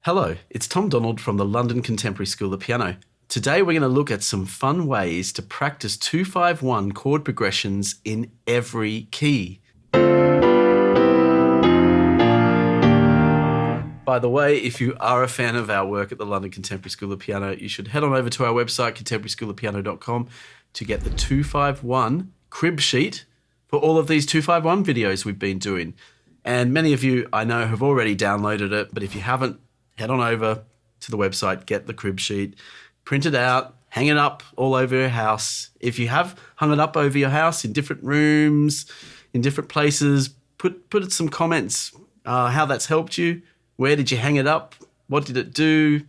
Hello, it's Tom Donald from the London Contemporary School of Piano. Today we're going to look at some fun ways to practice 2-5-1 chord progressions in every key. By the way, if you are a fan of our work at the London Contemporary School of Piano, you should head on over to our website, contemporaryschoolofpiano.com, to get the 2-5-1 crib sheet for all of these 2-5-1 videos we've been doing. And many of you, I know, have already downloaded it, but if you haven't, head on over to the website, get the crib sheet, print it out, hang it up all over your house. If you have hung it up over your house in different rooms, in different places, put some comments, how that's helped you. Where did you hang it up? What did it do?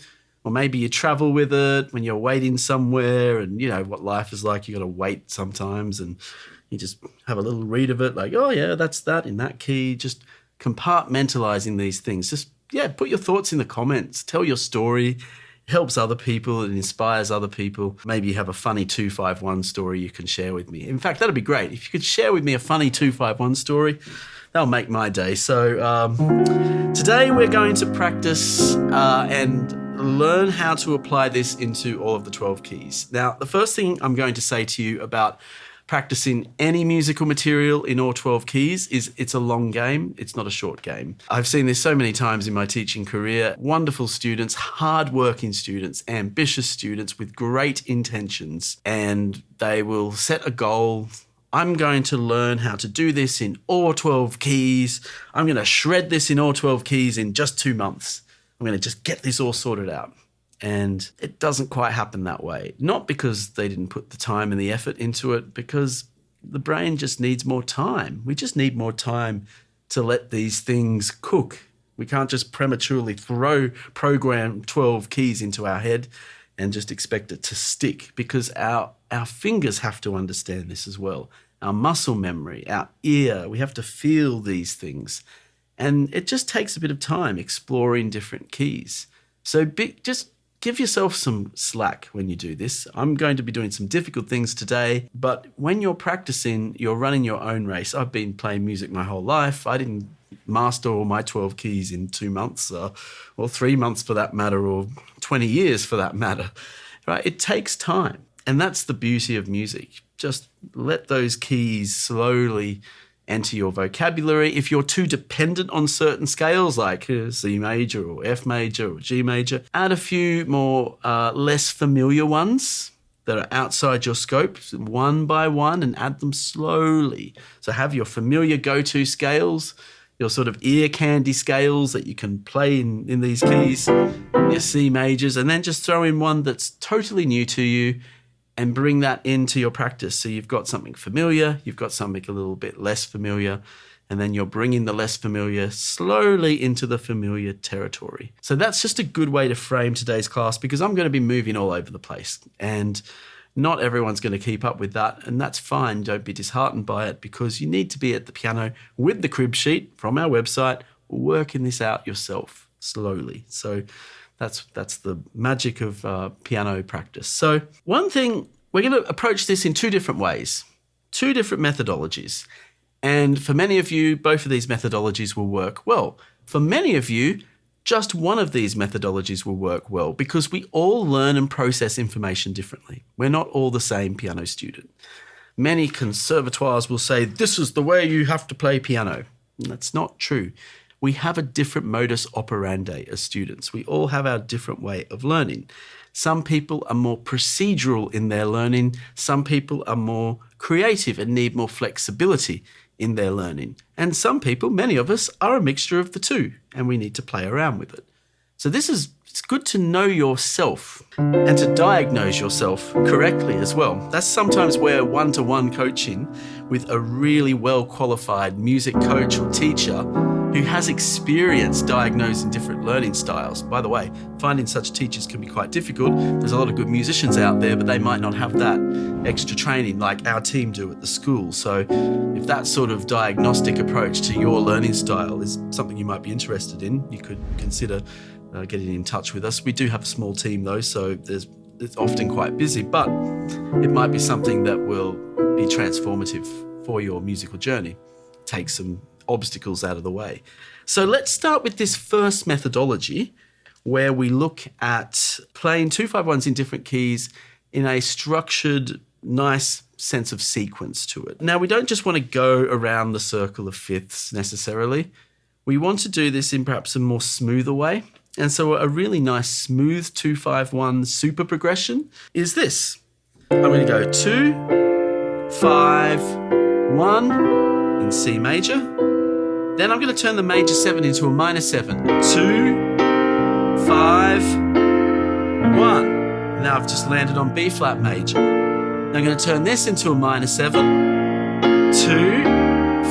Or maybe you travel with it when you're waiting somewhere and you know what life is like. You got to wait sometimes and you just have a little read of it like, oh yeah, that's that in that key. Just compartmentalizing these things. Just put your thoughts in the comments. Tell your story. It helps other people. It inspires other people. Maybe you have a funny 2-5-1 story you can share with me. In fact, that'd be great. If you could share with me a funny 2-5-1 story, that'll make my day. So today we're going to practice and learn how to apply this into all of the 12 keys. Now, the first thing I'm going to say to you about practicing any musical material in all 12 keys is it's a long game. It's not a short game. I've seen this so many times in my teaching career. Wonderful students, hardworking students, ambitious students with great intentions, and they will set a goal. I'm going to learn how to do this in all 12 keys. I'm going to shred this in all 12 keys in just 2 months. I'm going to just get this all sorted out. And it doesn't quite happen that way. Not because they didn't put the time and the effort into it, because the brain just needs more time. We just need more time to let these things cook. We can't just prematurely program 12 keys into our head and just expect it to stick, because our fingers have to understand this as well. Our muscle memory, our ear, we have to feel these things. And it just takes a bit of time exploring different keys. So just give yourself some slack when you do this. I'm going to be doing some difficult things today, but when you're practicing, you're running your own race. I've been playing music my whole life. I didn't master all my 12 keys in 2 months or 3 months for that matter, or 20 years for that matter. Right? It takes time. And that's the beauty of music. Just let those keys slowly enter your vocabulary. If you're too dependent on certain scales like C major or F major or G major, add a few more less familiar ones that are outside your scope, one by one, and add them slowly. So have your familiar go-to scales, your sort of ear candy scales that you can play in these keys, your C majors, and then just throw in one that's totally new to you and bring that into your practice. So you've got something familiar, you've got something a little bit less familiar, and then you're bringing the less familiar slowly into the familiar territory. So that's just a good way to frame today's class, because I'm going to be moving all over the place and not everyone's going to keep up with that, and that's fine. Don't be disheartened by it, because you need to be at the piano with the crib sheet from our website, working this out yourself slowly. So that's the magic of piano practice. So one thing, we're going to approach this in 2 different ways, 2 different methodologies. And for many of you, both of these methodologies will work well. For many of you, just one of these methodologies will work well, because we all learn and process information differently. We're not all the same piano student. Many conservatoires will say, this is the way you have to play piano. And that's not true. We have a different modus operandi as students. We all have our different way of learning. Some people are more procedural in their learning. Some people are more creative and need more flexibility in their learning. And some people, many of us, are a mixture of the two, and we need to play around with it. So it's good to know yourself and to diagnose yourself correctly as well. That's sometimes where one-to-one coaching with a really well-qualified music coach or teacher who has experience diagnosing different learning styles. By the way, finding such teachers can be quite difficult. There's a lot of good musicians out there, but they might not have that extra training like our team do at the school. So if that sort of diagnostic approach to your learning style is something you might be interested in, you could consider getting in touch with us. We do have a small team though, so it's often quite busy, but it might be something that will be transformative for your musical journey. Take some obstacles out of the way. So let's start with this first methodology, where we look at playing 2-5-1s in different keys in a structured, nice sense of sequence to it. Now, we don't just want to go around the circle of fifths necessarily. We want to do this in perhaps a more smoother way. And so a really nice smooth 2-5-1 super progression is this. I'm going to go 2, 5, 1 in C major. Then I'm going to turn the major 7 into a minor 7. 2, 5, 1. Now I've just landed on B flat major. Now I'm going to turn this into a minor 7. 2,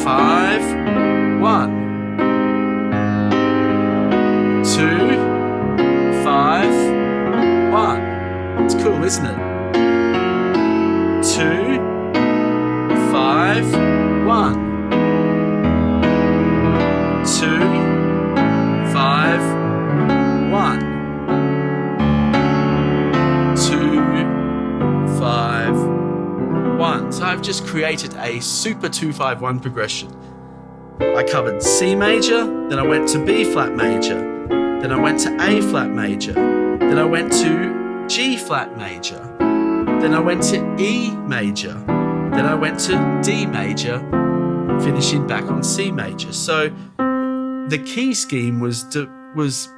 5, 1. 2, 5, 1. It's cool, isn't it? 2, 5, 1. 2, 5, 1. 2, 5, 1. So I've just created a super 2-5-1 progression. I covered C major, then I went to B flat major, then I went to A flat major, then I went to G flat major, then I went to E major, then I went to D major, finishing back on C major. So the key scheme was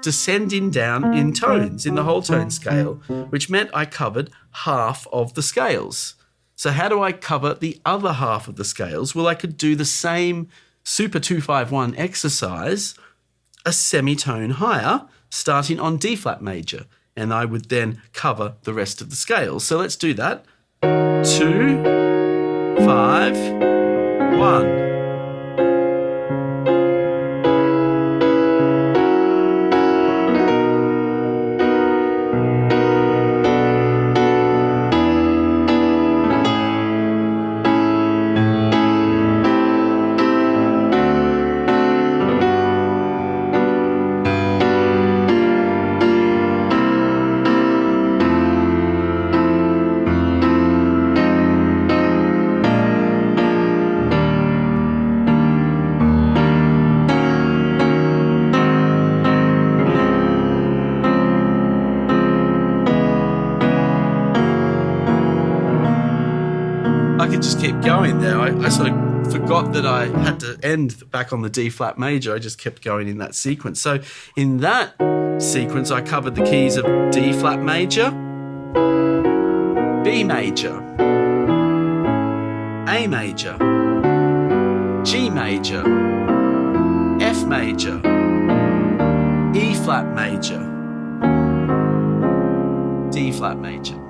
descending down in tones, in the whole tone scale, which meant I covered half of the scales. So how do I cover the other half of the scales? Well, I could do the same super 2-5-1 exercise a semitone higher, starting on D flat major, and I would then cover the rest of the scales. So let's do that. 2, 5, 1. I could just keep going there. I sort of forgot that I had to end back on the D flat major. I just kept going in that sequence. So in that sequence, I covered the keys of D flat major, B major, A major, G major, F major, E flat major, D flat major.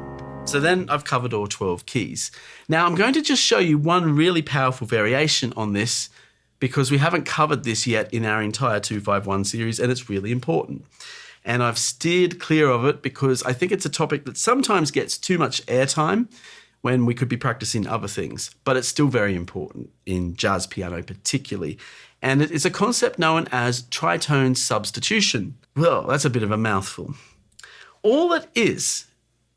So then I've covered all 12 keys. Now I'm going to just show you one really powerful variation on this because we haven't covered this yet in our entire 2-5-1 series, and it's really important. And I've steered clear of it because I think it's a topic that sometimes gets too much airtime when we could be practicing other things, but it's still very important in jazz piano particularly. And it is a concept known as tritone substitution. Well, that's a bit of a mouthful. All it is,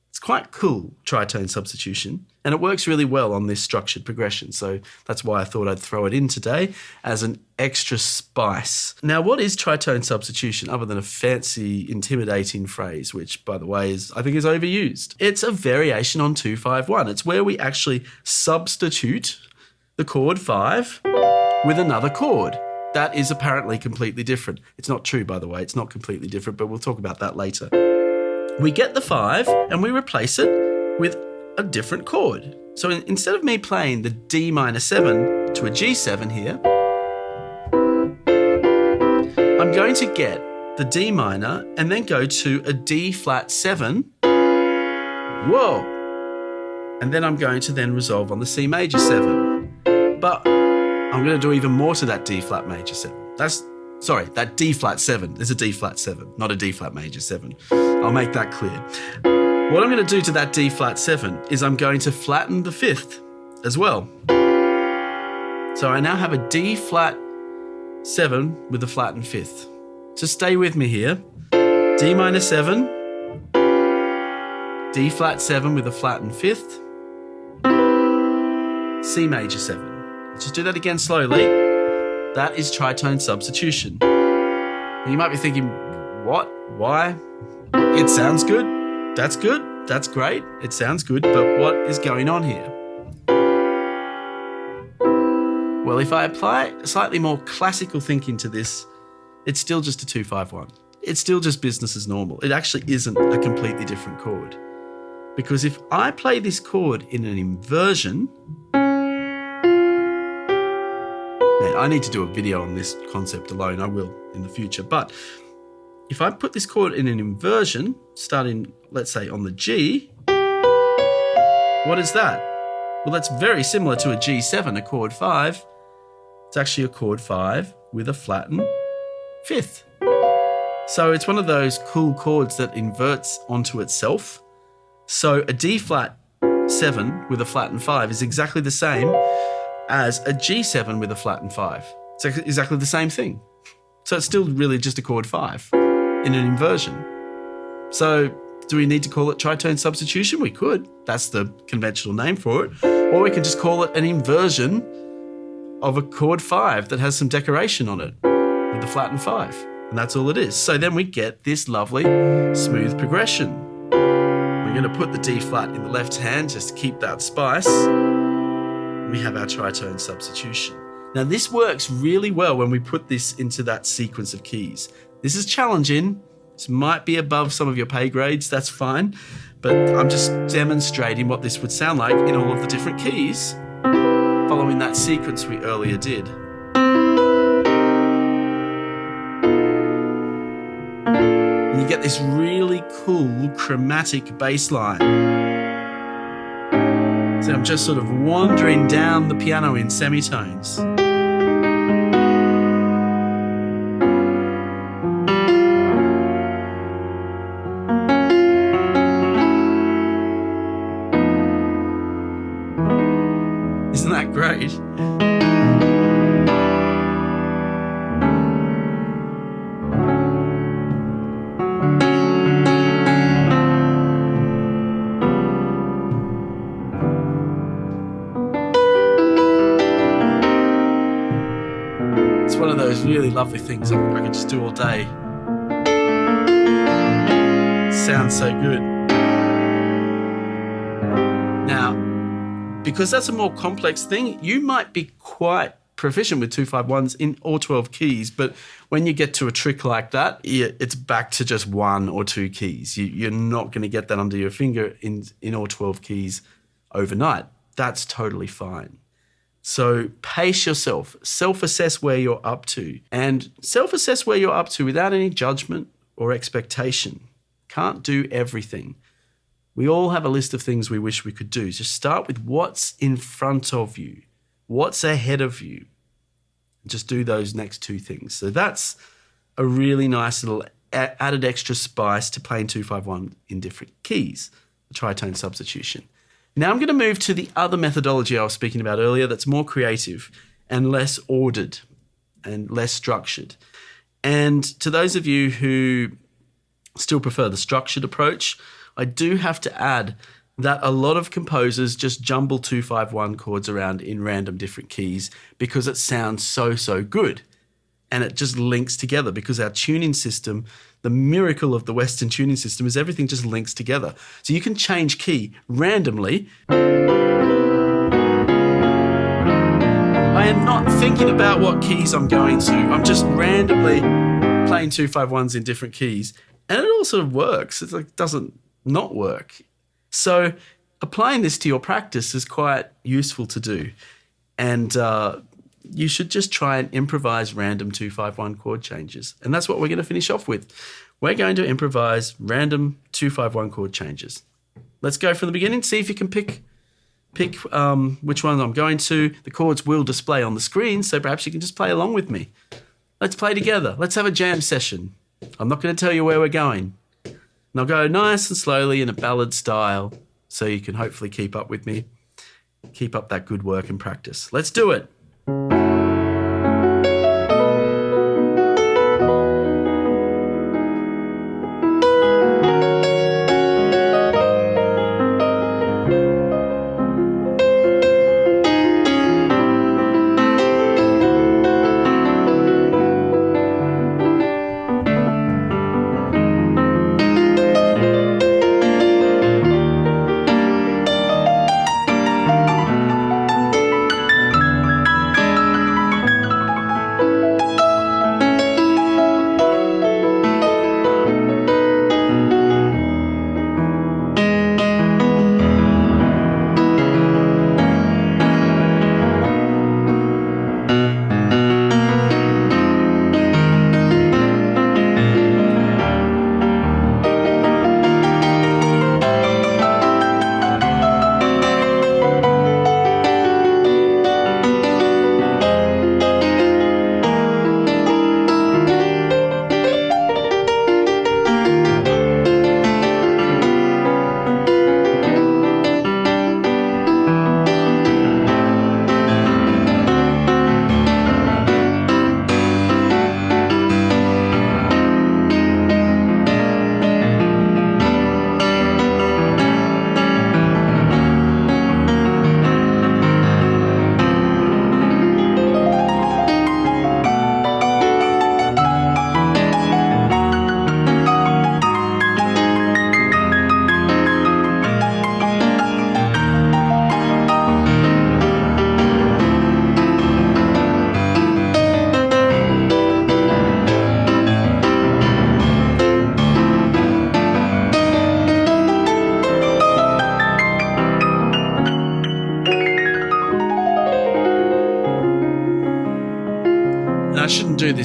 it's quite cool, tritone substitution, and it works really well on this structured progression. So that's why I thought I'd throw it in today as an extra spice. Now, what is tritone substitution other than a fancy, intimidating phrase, which, by the way, I think is overused? It's a variation on 2-5-1. It's where we actually substitute the chord 5 with another chord. That is apparently completely different. It's not true, by the way. It's not completely different, but we'll talk about that later. We get the 5 and we replace it with a different chord. So instead of me playing the D minor 7 to a G7 here, I'm going to get the D minor and then go to a D flat 7. Whoa! And then I'm going to then resolve on the C major 7. But I'm going to do even more to that D flat major 7. That D flat 7. There's a D flat 7, not a D flat major 7. I'll make that clear. What I'm going to do to that D flat 7 is I'm going to flatten the 5th as well. So I now have a D flat 7 with a flattened 5th. So stay with me here. D minor 7, D flat 7 with a flattened 5th, C major 7. Let's just do that again slowly. That is tritone substitution. And you might be thinking, What? Why? It sounds good. That's good. That's great. It sounds good. But what is going on here? Well, if I apply slightly more classical thinking to this, it's still just a 2-5-1. It's still just business as normal. It actually isn't a completely different chord. Because if I play this chord in an inversion, man, I need to do a video on this concept alone. I will in the future. But if I put this chord in an inversion, starting, let's say, on the G, what is that? Well, that's very similar to a G7, a chord 5. It's actually a chord 5 with a flattened 5th. So it's one of those cool chords that inverts onto itself. So a D flat 7 with a flattened 5 is exactly the same as a G7 with a flattened 5. It's exactly the same thing. So it's still really just a chord 5 in an inversion. So do we need to call it tritone substitution? We could. That's the conventional name for it. Or we can just call it an inversion of a chord 5 that has some decoration on it with the flattened 5. And that's all it is. So then we get this lovely smooth progression. We're going to put the D flat in the left hand just to keep that spice. We have our tritone substitution. Now this works really well when we put this into that sequence of keys. This is challenging. This might be above some of your pay grades, that's fine. But I'm just demonstrating what this would sound like in all of the different keys following that sequence we earlier did. And you get this really cool chromatic bass line. So I'm just sort of wandering down the piano in semitones. Isn't that great? It's one of those really lovely things I could just do all day. Sounds so good. Now, because that's a more complex thing, you might be quite proficient with 2-5-1s in all 12 keys, but when you get to a trick like that, it's back to just 1 or 2 keys. You're not going to get that under your finger in all 12 keys overnight. That's totally fine. So pace yourself, self-assess where you're up to, and self-assess where you're up to without any judgment or expectation. Can't do everything. We all have a list of things we wish we could do. Just start with what's in front of you, what's ahead of you. Just do those next 2 things. So that's a really nice little added extra spice to playing 2-5-1 in different keys, the tritone substitution. Now I'm going to move to the other methodology I was speaking about earlier that's more creative and less ordered and less structured. And to those of you who still prefer the structured approach, I do have to add that a lot of composers just jumble 2-5-1 chords around in random different keys because it sounds so good. And it just links together because our tuning system, the miracle of the Western tuning system is everything just links together. So you can change key randomly. I am not thinking about what keys I'm going to. I'm just randomly playing 2-5-1s in different keys. And it all sort of works. It's like, doesn't not work. So applying this to your practice is quite useful to do. And you should just try and improvise random 2-5-1 chord changes. And that's what we're going to finish off with. We're going to improvise random 2-5-1 chord changes. Let's go from the beginning, see if you can pick which one I'm going to. The chords will display on the screen, so perhaps you can just play along with me. Let's play together. Let's have a jam session. I'm not going to tell you where we're going. And I'll go nice and slowly in a ballad style so you can hopefully keep up with me. Keep up that good work and practice. Let's do it.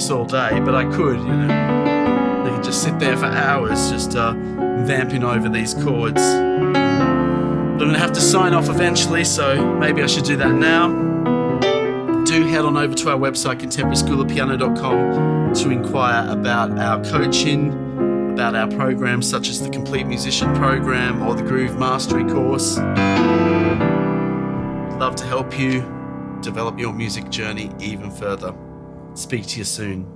this all day, but I could, you know. I could just sit there for hours just vamping over these chords. But I'm going to have to sign off eventually, so maybe I should do that now. Do head on over to our website, contemporaryschoolofpiano.com, to inquire about our coaching, about our programs such as the Complete Musician program or the Groove Mastery course. I'd love to help you develop your music journey even further. Speak to you soon.